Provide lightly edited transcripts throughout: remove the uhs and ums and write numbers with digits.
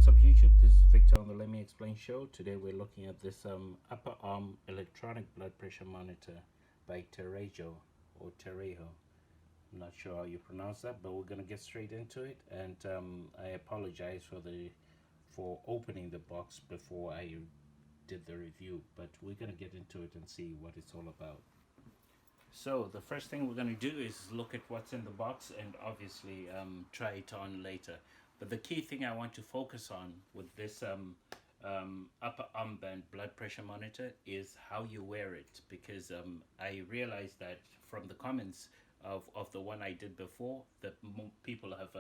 What's up YouTube? This is Victor on the Let Me Explain show. Today we're looking at this upper arm electronic blood pressure monitor by Turejo or Turejo. I'm not sure how you pronounce that, but we're gonna get straight into it. And I apologize for opening the box before I did the review, but we're gonna get into it and see what it's all about. So the first thing we're going to do is look at what's in the box and obviously try it on later. But the key thing I want to focus on with this upper armband blood pressure monitor is how you wear it, because I realized that from the comments of the one I did before that people have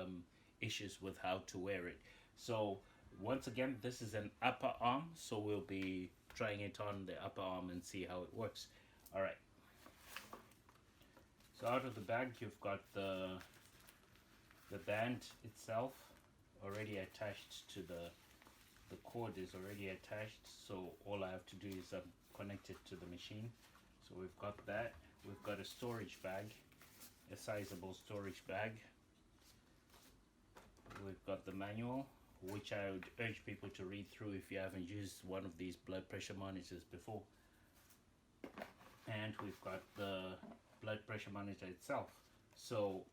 issues with how to wear it. So once again, this is an upper arm, so we'll be trying it on the upper arm and see how it works. All right. So out of the bag, you've got the band itself already attached to the cord is already attached. So all I have to do is connect it to the machine. So we've got that. We've got a storage bag, a sizable storage bag. We've got the manual, which I would urge people to read through if you haven't used one of these blood pressure monitors before. And we've got the blood pressure monitor itself. So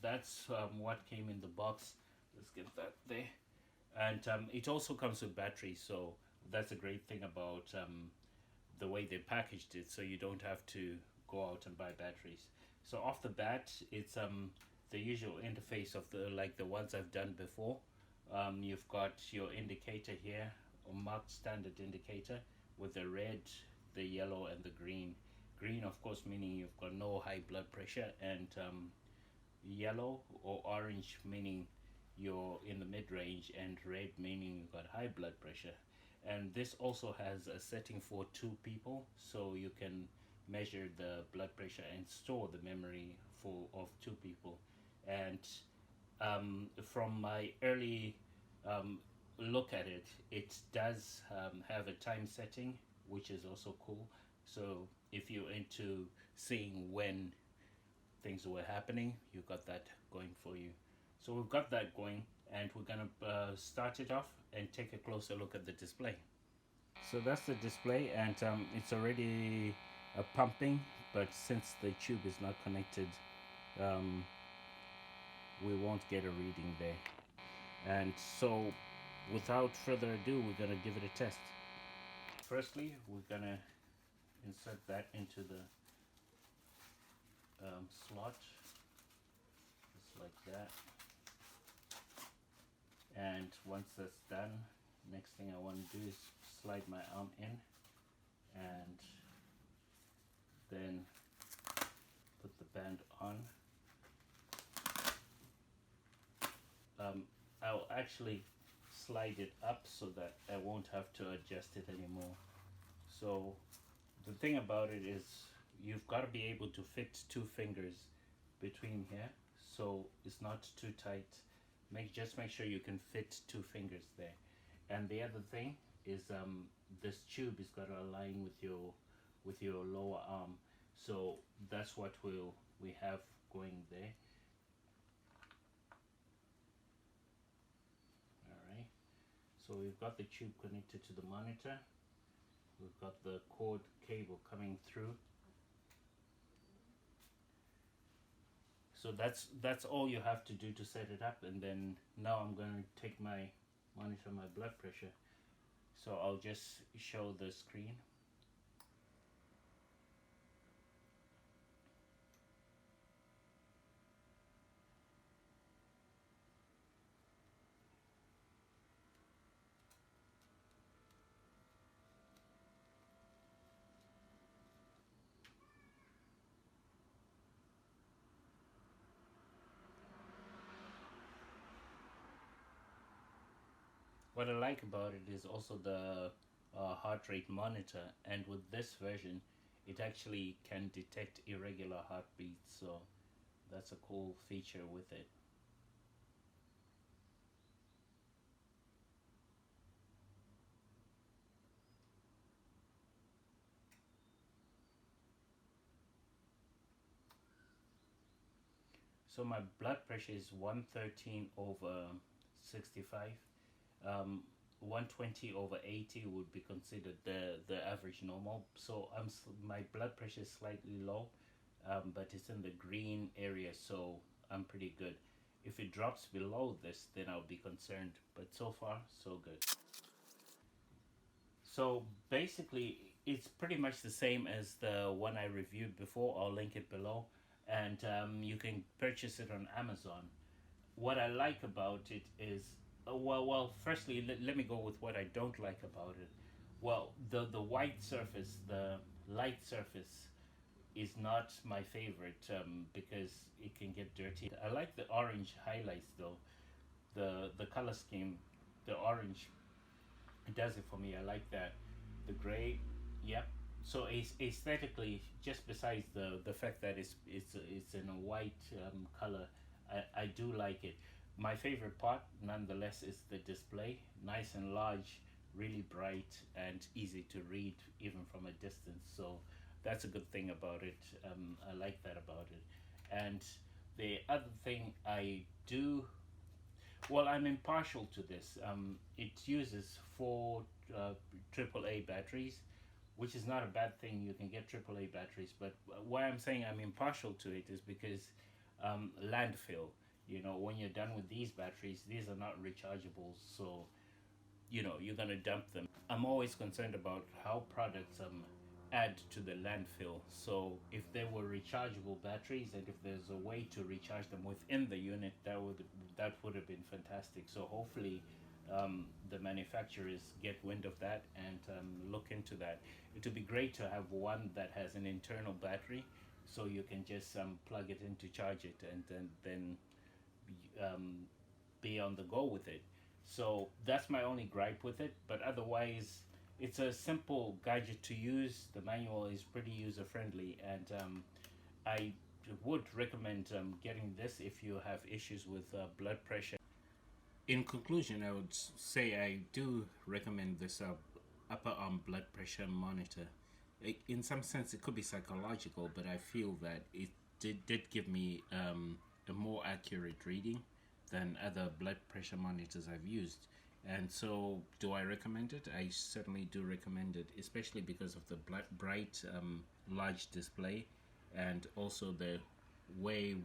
that's what came in the box. Let's get that there. And it also comes with batteries, so that's a great thing about the way they packaged it, so you don't have to go out and buy batteries. So off the bat, it's the usual interface of the ones I've done before. You've got your indicator here, a marked standard indicator with the red, the yellow and the green. Green, of course, meaning you've got no high blood pressure, and yellow or orange meaning you're in the mid-range, and red meaning you've got high blood pressure. And this also has a setting for 2 people, so you can measure the blood pressure and store the memory of 2 people. And from my early look at it, it does have a time setting, which is also cool. So if you're into seeing when things were happening, you got that going for you. So we've got that going, and we're gonna start it off and take a closer look at the display. So that's the display, and it's already pumping, but since the tube is not connected, we won't get a reading there. And so without further ado, we're gonna give it a test. Firstly, we're gonna insert that into the slot, just like that. And once that's done, next thing I want to do is slide my arm in and then put the band on. I'll actually slide it up so that I won't have to adjust it anymore. So the thing about it is you've got to be able to fit 2 fingers between here, so it's not too tight. Just make sure you can fit 2 fingers there. And the other thing is this tube is got to align with your lower arm. So that's what we have going there. Alright. So we've got the tube connected to the monitor. We've got the cord cable coming through. So that's all you have to do to set it up. And then now I'm going to take my monitor my blood pressure. So I'll just show the screen. What I like about it is also the heart rate monitor, and with this version it actually can detect irregular heartbeats, so that's a cool feature with it. So my blood pressure is 113/65, Um, 120 over 80 would be considered the average normal. So my blood pressure is slightly low, but it's in the green area, so I'm pretty good. If it drops below this, then I'll be concerned. But so far, so good. So basically, it's pretty much the same as the one I reviewed before. I'll link it below, and you can purchase it on Amazon. What I like about it is, firstly, let me go with what I don't like about it. Well, the white surface, the light surface, is not my favorite because it can get dirty. I like the orange highlights though. The color scheme, the orange, it does it for me. I like that. The gray, yep. So aesthetically, just besides the fact that it's in a white color, I do like it. My favorite part, nonetheless, is the display. Nice and large, really bright, and easy to read even from a distance. So that's a good thing about it. I like that about it. And the other thing I do, well, I'm impartial to this. It uses four AAA batteries, which is not a bad thing. You can get AAA batteries, but why I'm saying I'm impartial to it is because landfill. You know, when you're done with these batteries, these are not rechargeable, so you know you're gonna dump them. I'm always concerned about how products add to the landfill. So if there were rechargeable batteries and if there's a way to recharge them within the unit, that would have been fantastic. So hopefully the manufacturers get wind of that and look into that. It would be great to have one that has an internal battery, so you can just plug it in to charge it and then be on the go with it. So that's my only gripe with it. But otherwise, it's a simple gadget to use. The manual is pretty user friendly, and I would recommend getting this if you have issues with blood pressure. In conclusion, I would say I do recommend this upper arm blood pressure monitor. In some sense, it could be psychological, but I feel that it did give me a more accurate reading than other blood pressure monitors I've used. And so, do I recommend it? I certainly do recommend it, especially because of the bright, large display, and also the way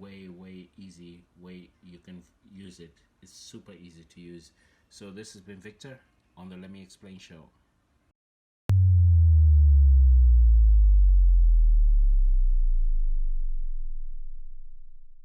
easy way you can use it. It's super easy to use. So this has been Victor on the Let Me Explain show.